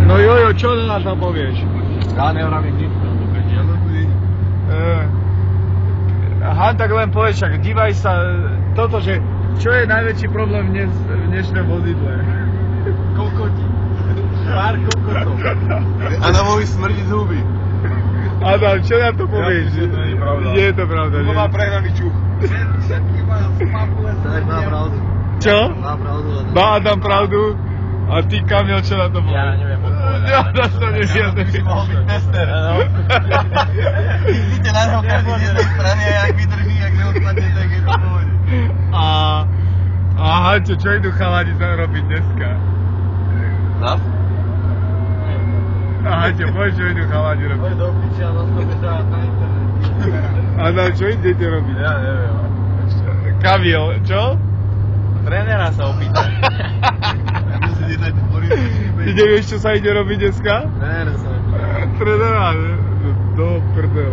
No jojo, čo na to povieš? Ja nevravím nič, Aha, tak len povieš, však dívaj sa, toto, že čo je najväčší problém dnes v dnešnom vozidle? kokoti. Pár kokotov. Adamovi smrdí z huby. Adam, čo na to povieš? Ja, to nie je pravda. Nie je to pravda, Hugo že? má prehnaný čuch. Všetky má spapule. Tak má pravdu. Čo? Má pravdu. Má Adam pravdu? A ty, Kamil, čo na to povieš? Ja neviem odpovedať. Ja na to neviem. Ja by mohol byť tester. Vidíte na neho každý z jednej strany a jak vydrží, jak neodpadne, tak je to pohode. Aha, čo idú chalani robiť dneska? Zas? Aha, povieš, čo idú chalani robiť? Poď do piči a zostave sa na internet. Adam, čo idete robiť? Ja neviem. Kamil, čo? Trénera sa opýta. Ty nevieš, čo sa ide robiť dneska? Trénera sa opýta. Trénera, do prdele.